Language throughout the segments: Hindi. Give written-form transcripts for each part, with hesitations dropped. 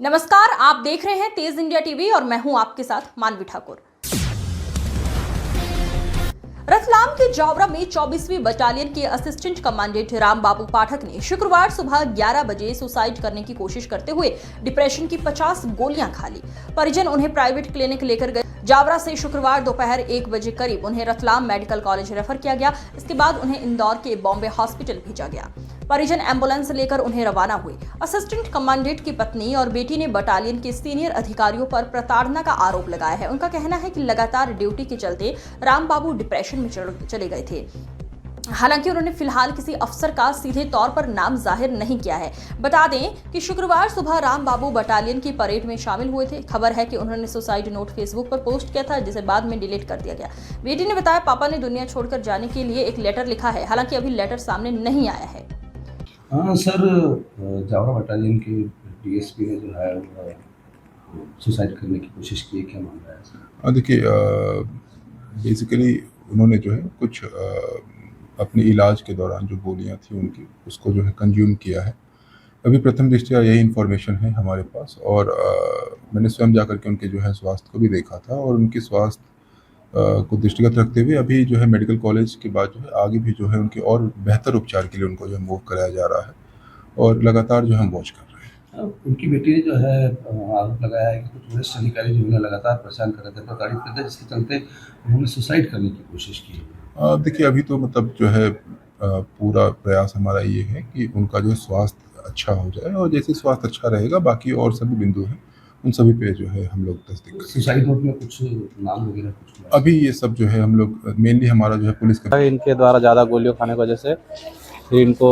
नमस्कार, आप देख रहे हैं तेज इंडिया टीवी और मैं हूं आपके साथ मानवी ठाकुर। रतलाम के जावरा में 24वीं बटालियन के असिस्टेंट कमांडेंट राम बाबू पाठक ने शुक्रवार सुबह 11 बजे सुसाइड करने की कोशिश करते हुए डिप्रेशन की 50 गोलियां खा ली। परिजन उन्हें प्राइवेट क्लिनिक लेकर गए। जावरा से शुक्रवार दोपहर 1 बजे करीब उन्हें रतलाम मेडिकल कॉलेज रेफर किया गया। इसके बाद उन्हें इंदौर के बॉम्बे हॉस्पिटल भेजा गया। परिजन एम्बुलेंस लेकर उन्हें रवाना हुए। असिस्टेंट कमांडेंट की पत्नी और बेटी ने बटालियन के सीनियर अधिकारियों पर प्रताड़ना का आरोप लगाया है। उनका कहना है कि लगातार ड्यूटी के चलते राम बाबू डिप्रेशन में चले गए थे। हालांकि उन्होंने फिलहाल किसी अफसर का सीधे तौर पर नाम जाहिर नहीं किया है। बता दें कि शुक्रवार सुबह राम बाबू बटालियन की परेड में शामिल हुए थे। खबर है कि उन्होंने सुसाइड नोट फेसबुक पर पोस्ट किया था, जिसे बाद में डिलीट कर दिया गया। बेटी ने बताया, पापा ने दुनिया छोड़कर जाने के लिए एक लेटर लिखा है। हालांकि अभी लेटर सामने नहीं आया है। हाँ सर, जावरा बटालियन के डीएसपी ने जो है सुसाइड करने की कोशिश की है, क्या मामला है सर? देखिए, बेसिकली उन्होंने जो है कुछ अपने इलाज के दौरान जो गोलियां थी उनकी उसको जो है कंज्यूम किया है। अभी प्रथम दृष्टया यही इन्फॉर्मेशन है हमारे पास और मैंने स्वयं जाकर के उनके जो है स्वास्थ्य को भी देखा था और उनके स्वास्थ्य को दृष्टिगत रखते हुए अभी जो है मेडिकल कॉलेज के बाद जो है आगे भी जो है उनके और बेहतर उपचार के लिए उनको जो है मूव कराया जा रहा है और लगातार जो है हम वॉच कर रहे हैं। उनकी बेटी ने जो है आरोप लगाया है कि कुछ वरिष्ठ अधिकारी जो उन्हें लगातार परेशान कर रहे थे, प्रताड़ित करते थे, जिसके चलते उन्होंने सुसाइड करने की कोशिश की। देखिए, अभी तो मतलब जो है पूरा प्रयास हमारा ये है कि उनका जो स्वास्थ्य अच्छा हो जाए और जैसे स्वास्थ्य अच्छा रहेगा बाकी और सभी बिंदु हैं उन सभी पे जो है हम लोग तस्दीक करेंगे। सुसाइड नोट में कुछ नाम वगैरह कुछ अभी ये सब जो है हम लोग मेनली हमारा जो है पुलिस का इनके द्वारा ज़्यादा गोलियों खाने की वजह से फिर इनको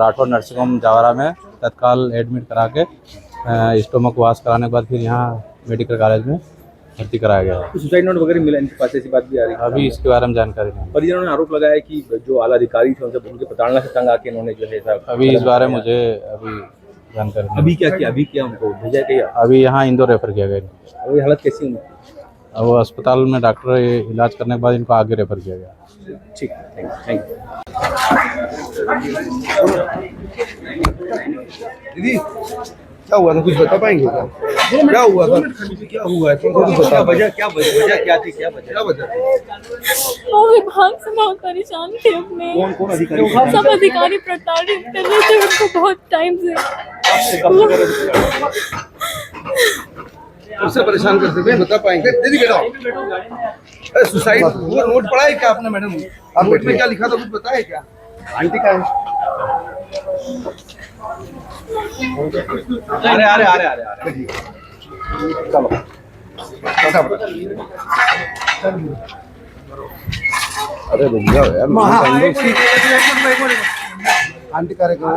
राठौर नर्सिंग होम जावरा में तत्काल एडमिट करा के स्टोमक वॉश कराने के बाद फिर यहाँ मेडिकल कॉलेज में भर्ती कराया गया है। सुसाइड नोट वगैरह मिला इनके पास, ऐसी बात भी आ रही है। अभी इसके बारे में जानकारी नहीं। परिजनों ने आरोप लगाया है कि जो आला अधिकारी थे उनके प्रताड़ना से तंग आके इन्होंने जो है ऐसा। अभी इस बारे में मुझे अभी जानकारी नहीं। अभी क्या उनको भेजा गया? अभी यहाँ इंदौर रेफर किया गया। अभी हालत कैसी है उनकी? अब वो अस्पताल में डॉक्टर इलाज करने के बाद इनको आगे रेफर किया गया। ठीक, थैंक यू। दीदी, क्या हुआ था, कुछ बता पाएंगे क्या? क्या हुआ था, क्या हुआ है, क्या वजह वो विभाग से बहुत परेशान थे अपने। कौन अधिकारी? सब अधिकारी प्रताड़ित कर रहे थे उनको बहुत टाइम से। उससे परेशान करते थे, बता पाएंगे? दीदी बेटा, सुसाइड वो नोट पढ़ा है क्या आपने मैडम? नोट में क्या लिखा था, कुछ पता है क्या? आंटी का है। अरे चलो अरे भैया यार, आंटी कार्यक्रम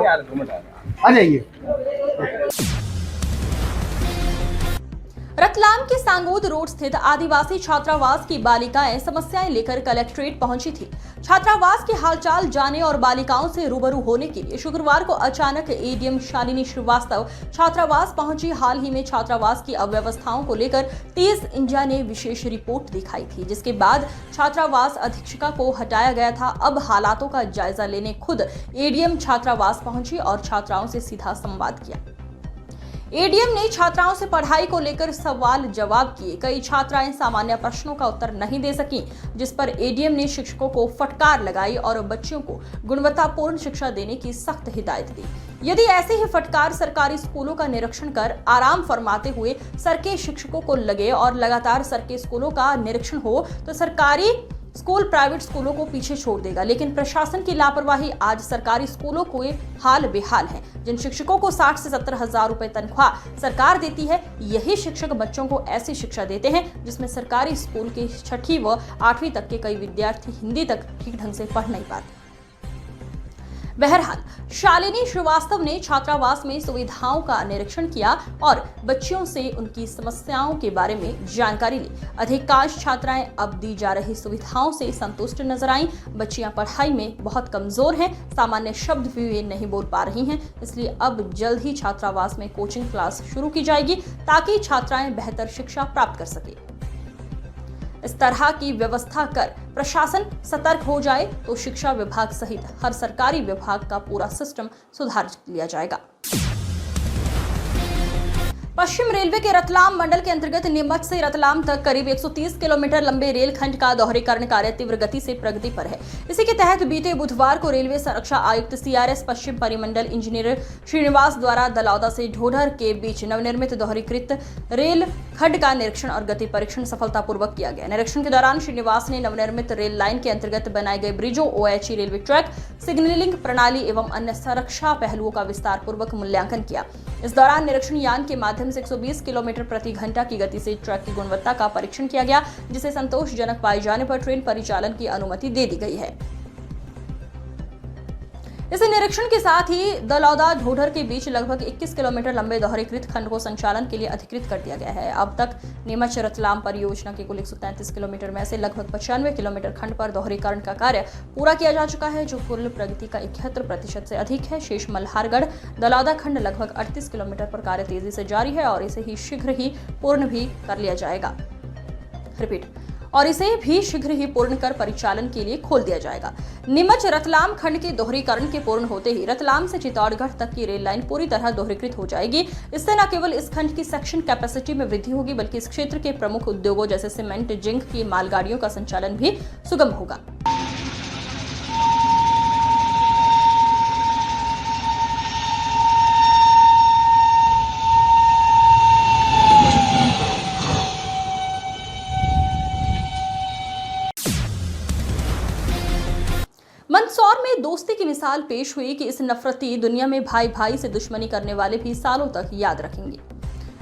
आ जाइए। रतलाम के सांगोद रोड स्थित आदिवासी छात्रावास की बालिकाएं समस्याएं लेकर कलेक्ट्रेट पहुंची थी। छात्रावास के हालचाल जाने और बालिकाओं से रूबरू होने के लिए शुक्रवार को अचानक एडीएम शालिनी श्रीवास्तव छात्रावास पहुंची। हाल ही में छात्रावास की अव्यवस्थाओं को लेकर तेज इंडिया ने विशेष रिपोर्ट दिखाई थी, जिसके बाद छात्रावास अधीक्षिका को हटाया गया था। अब हालातों का जायजा लेने खुद एडीएम छात्रावास पहुंची और छात्राओं से सीधा संवाद किया। एडीएम ने छात्राओं से पढ़ाई को लेकर सवाल जवाब किए। कई छात्राएं सामान्य प्रश्नों का उत्तर नहीं दे सकीं, जिस पर एडीएम ने शिक्षकों को फटकार लगाई और बच्चों को गुणवत्तापूर्ण शिक्षा देने की सख्त हिदायत दी। यदि ऐसे ही फटकार सरकारी स्कूलों का निरीक्षण कर आराम फरमाते हुए सर के शिक्षकों को लगे और लगातार सर के स्कूलों का निरीक्षण हो तो सरकारी स्कूल प्राइवेट स्कूलों को पीछे छोड़ देगा। लेकिन प्रशासन की लापरवाही आज सरकारी स्कूलों को हाल बेहाल है। जिन शिक्षकों को 60 से 70 हजार रुपए तनख्वाह सरकार देती है, यही शिक्षक बच्चों को ऐसी शिक्षा देते हैं जिसमें सरकारी स्कूल के 6वीं व 8वीं तक के कई विद्यार्थी हिंदी तक ठीक ढंग से पढ़ नहीं पाते। बहरहाल, शालिनी श्रीवास्तव ने छात्रावास में सुविधाओं का निरीक्षण किया और बच्चियों से उनकी समस्याओं के बारे में जानकारी ली। अधिकांश छात्राएं अब दी जा रही सुविधाओं से संतुष्ट नजर आईं। बच्चियां पढ़ाई में बहुत कमजोर हैं, सामान्य शब्द भी वे नहीं बोल पा रही हैं। इसलिए अब जल्द ही छात्रावास में कोचिंग क्लास शुरू की जाएगी ताकि छात्राएं बेहतर शिक्षा प्राप्त कर सके। इस तरह की व्यवस्था कर प्रशासन सतर्क हो जाए तो शिक्षा विभाग सहित हर सरकारी विभाग का पूरा सिस्टम सुधार लिया जाएगा। पश्चिम रेलवे के रतलाम मंडल के अंतर्गत नीमच से रतलाम तक करीब 130 किलोमीटर लंबे रेलखंड का दोहरीकरण कार्य तीव्र गति से प्रगति पर है। इसी के तहत बीते बुधवार को रेलवे संरक्षा आयुक्त सीआरएस पश्चिम परिमंडल इंजीनियर श्रीनिवास द्वारा दलौदा से ढोढर के बीच नवनिर्मित दोहरीकृत रेल खंड का निरीक्षण और गति परीक्षण सफलतापूर्वक किया गया। निरीक्षण के दौरान श्रीनिवास ने नवनिर्मित रेल लाइन के अंतर्गत बनाए गए ब्रिजों, ओएचई रेलवे ट्रैक, सिग्नलिंग प्रणाली एवं अन्य सुरक्षा पहलुओं का विस्तार पूर्वक मूल्यांकन किया। इस दौरान निरीक्षण यान के माध्यम से 120 किलोमीटर प्रति घंटा की गति से ट्रैक की गुणवत्ता का परीक्षण किया गया, जिसे संतोषजनक पाए जाने पर ट्रेन परिचालन की अनुमति दे दी गई है। इस निरीक्षण के साथ ही दलौदा ढोढर के बीच लगभग 21 किलोमीटर लंबे दोहरीकृत खंड को संचालन के लिए अधिकृत कर दिया गया है। अब तक नीमच रतलाम परियोजना के कुल 133 किलोमीटर में से लगभग 95 किलोमीटर खंड पर दोहरीकरण का कार्य पूरा किया जा चुका है, जो कुल प्रगति का 71% से अधिक है। शेष मल्हारगढ़ दलौदा खंड लगभग 38 किलोमीटर पर कार्य तेजी से जारी है और इसे शीघ्र ही पूर्ण कर परिचालन के लिए खोल दिया जाएगा। नीमच रतलाम खंड के दोहरीकरण के पूर्ण होते ही रतलाम से चित्तौड़गढ़ तक की रेल लाइन पूरी तरह दोहरीकृत हो जाएगी। इससे न केवल इस खंड की सेक्शन कैपेसिटी में वृद्धि होगी, बल्कि इस क्षेत्र के प्रमुख उद्योगों जैसे सीमेंट, जिंक की मालगाड़ियों का संचालन भी सुगम होगा। मंदसौर में दोस्ती की मिसाल पेश हुई कि इस नफरती दुनिया में भाई भाई से दुश्मनी करने वाले भी सालों तक याद रखेंगे।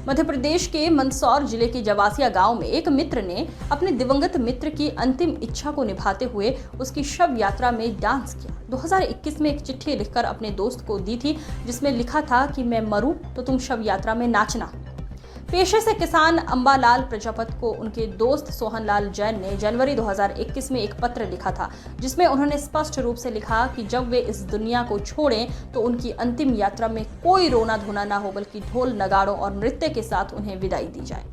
मध्य प्रदेश के मंदसौर जिले के जवासिया गांव में एक मित्र ने अपने दिवंगत मित्र की अंतिम इच्छा को निभाते हुए उसकी शव यात्रा में डांस किया। 2021 में एक चिट्ठी लिखकर अपने दोस्त को दी थी, जिसमें लिखा था कि मैं मरूं तो तुम शव यात्रा में नाचना। पेशे से किसान अंबालाल प्रजापति को उनके दोस्त सोहनलाल जैन ने जनवरी 2021 में एक पत्र लिखा था, जिसमें उन्होंने स्पष्ट रूप से लिखा कि जब वे इस दुनिया को छोड़ें तो उनकी अंतिम यात्रा में कोई रोना धोना ना हो, बल्कि ढोल नगाड़ों और नृत्य के साथ उन्हें विदाई दी जाए।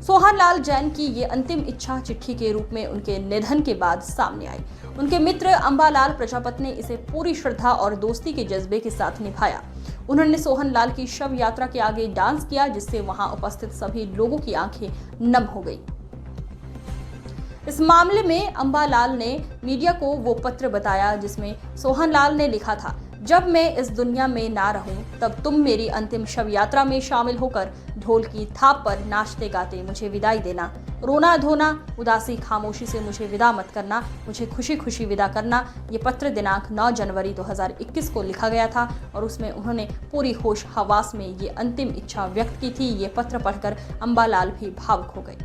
सोहनलाल जैन की ये अंतिम इच्छा चिट्ठी के रूप में उनके निधन के बाद सामने आई। उनके मित्र अंबालाल प्रजापति ने इसे पूरी श्रद्धा और दोस्ती के जज्बे के साथ निभाया। उन्होंने सोहनलाल की शव यात्रा के आगे डांस किया, जिससे वहां उपस्थित सभी लोगों की आंखें नम हो गई। इस मामले में अंबालाल ने मीडिया को वो पत्र बताया जिसमें सोहनलाल ने लिखा था, जब मैं इस दुनिया में ना रहूं तब तुम मेरी अंतिम शव यात्रा में शामिल होकर ढोल की थाप पर नाचते गाते मुझे विदाई देना। रोना धोना, उदासी खामोशी से मुझे विदा मत करना, मुझे खुशी खुशी विदा करना। ये पत्र दिनांक 9 जनवरी 2021 को लिखा गया था और उसमें उन्होंने पूरी होश हवास में ये अंतिम इच्छा व्यक्त की थी। ये पत्र पढ़कर अंबालाल भी भावुक हो गए।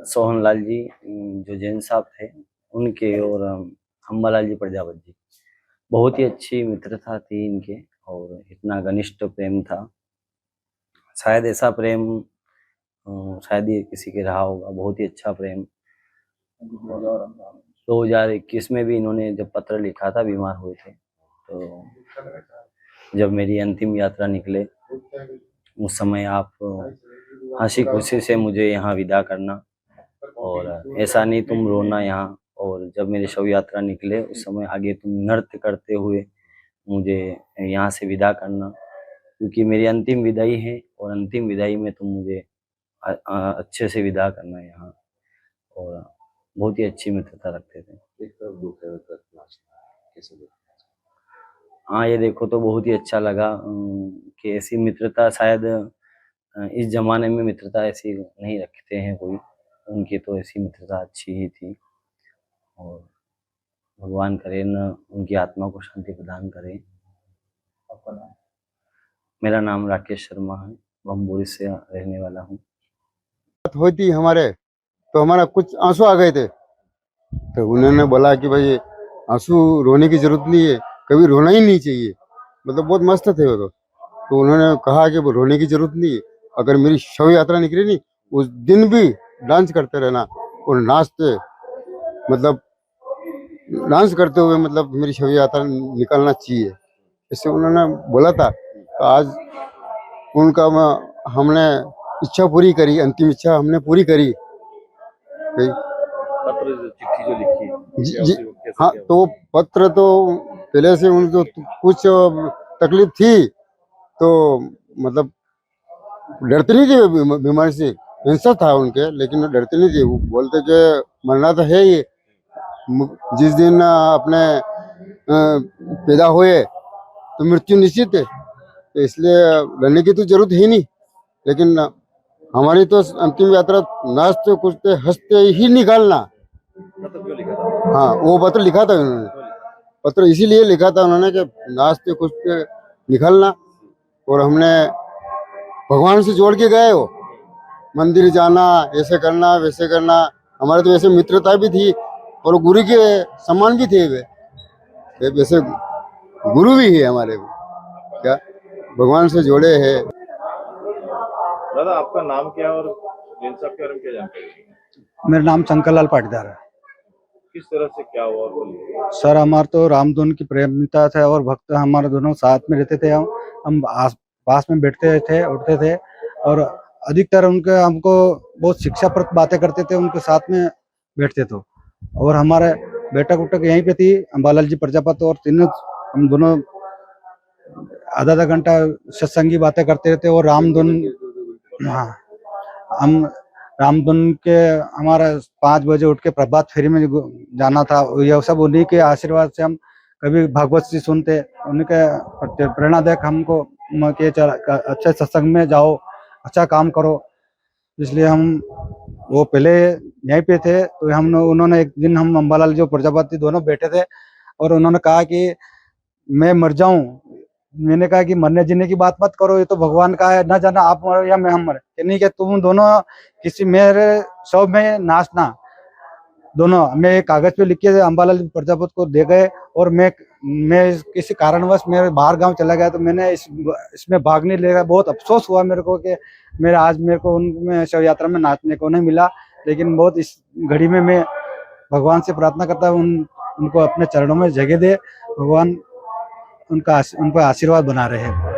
सोहनलाल जी जो जैन साहब थे उनके और अंबालाल जी प्रजापति जी, बहुत ही अच्छी मित्रता थी इनके और इतना घनिष्ठ प्रेम था। शायद ऐसा प्रेम शायद ही किसी के रहा होगा, बहुत ही अच्छा प्रेम। 2021 में भी इन्होंने जब पत्र लिखा था, बीमार हुए थे, तो जब मेरी अंतिम यात्रा निकले उस समय आप हंसी खुशी से मुझे यहाँ विदा करना और ऐसा नहीं तुम रोना यहाँ। और जब मेरी शव यात्रा निकले उस समय आगे तुम नृत्य करते हुए मुझे यहाँ से विदा करना, क्योंकि मेरी अंतिम विदाई है और अंतिम विदाई में तुम मुझे अच्छे से विदा करना यहाँ। और बहुत ही अच्छी मित्रता रखते थे। हाँ, ये देखो तो बहुत ही अच्छा लगा कि ऐसी मित्रता शायद इस जमाने में मित्रता ऐसी नहीं रखते हैं कोई। उनकी तो ऐसी मित्रता अच्छी ही थी और भगवान करे न उनकी आत्मा को शांति प्रदान करे। आपका नाम? मेरा नाम राकेश शर्मा है, बम्बोरी से रहने वाला हूँ। होती हमारे तो हमारा कुछ आंसू आ गए थे, तो उन्होंने बोला कि भाई आंसू रोने की जरूरत नहीं है, कभी रोना ही नहीं चाहिए। मतलब बहुत मस्त थे वो तो उन्होंने कहा कि वो रोने की जरूरत नहीं है। अगर मेरी शव यात्रा निकली नहीं उस दिन भी डांस करते रहना और नाचते, मतलब डांस करते हुए मतलब मेरी शव यात्रा निकलना चाहिए। ऐसे उन्होंने बोला था। तो आज उनका हमने इच्छा पूरी करी, अंतिम इच्छा हमने पूरी करी। पत्र चिट्ठी जो लिखी जी क्या जी उसे कैसे हाँ, क्या तो पत्र तो पहले से उनको कुछ तकलीफ थी, तो मतलब डरते नहीं थे बीमारी से, कैंसर था उनके, लेकिन वो डरते नहीं थे। वो बोलते कि मरना तो है ही, जिस दिन अपने पैदा हुए तो मृत्यु निश्चित है, तो इसलिए लड़ने की तो जरूरत है नहीं। लेकिन हमारी तो अंतिम यात्रा नाचते कूदते हंसते ही निकालना। पत्र क्यों लिखा था? हाँ, वो पत्र लिखा था उन्होंने। पत्र इसीलिए लिखा था उन्होंने कि नाचते कूदते निकलना। और हमने भगवान से जोड़ के गए, वो मंदिर जाना, ऐसे करना वैसे करना। हमारे तो वैसे मित्रता भी थी और गुरु के समान भी थे वे, वैसे गुरु भी है हमारे वो, क्या भगवान से जोड़े हैं। दादा आपका नाम क्या है और जैन साहब के बारे में क्या जानकारी है? मेरा नाम शंकर लाल पाटीदार है। किस तरह से क्या हुआ और बोलिए। सर, हमारे तो रामधुन की प्रेमिता थे और भक्त हमारे दोनों साथ में रहते थे। हम पास में बैठते थे, उठते थे और अधिकतर उनके हमको बहुत शिक्षाप्रद बातें करते थे, उनके साथ में बैठते थे। और हमारे बैठक उठक यहीं पे थी, बालाजी जी प्रजापति, और तीनों हम दोनों आधा आधा घंटा सत्संगी बातें करते रहते। और रामधुन, हाँ, हम रामधुन के हमारा 5 बजे उठ के प्रभात फेरी में जाना था। यह सब उन्हीं के आशीर्वाद से हम कभी भागवत जी सुनते, उनके प्रेरणादायक हमको कि अच्छे सत्संग में जाओ, अच्छा काम करो। इसलिए हम वो पहले यहीं पे थे, तो उन्होंने एक दिन हम अम्बालाल जो प्रजापति दोनों बैठे थे और उन्होंने कहा कि मैं मर जाऊं। मैंने कहा कि मरने जीने की बात मत करो, ये तो भगवान का है, ना जाना आप मरो या मैं हम मरे। कि नहीं, कि तुम दोनों किसी मेरे शव में नाचना। दोनों मैं एक कागज पे लिख के अम्बालाल प्रजापति को दे गए। और मैं किसी कारणवश मेरे बाहर गांव चला गया, तो मैंने इसमें भाग नहीं लेगा। बहुत अफसोस हुआ मेरे को कि मेरे को उनमें शव यात्रा में नाचने को नहीं मिला। लेकिन बहुत इस घड़ी में मैं भगवान से प्रार्थना करता हूँ उनको अपने चरणों में जगह दे, भगवान उन पर आशीर्वाद बना रहे हैं।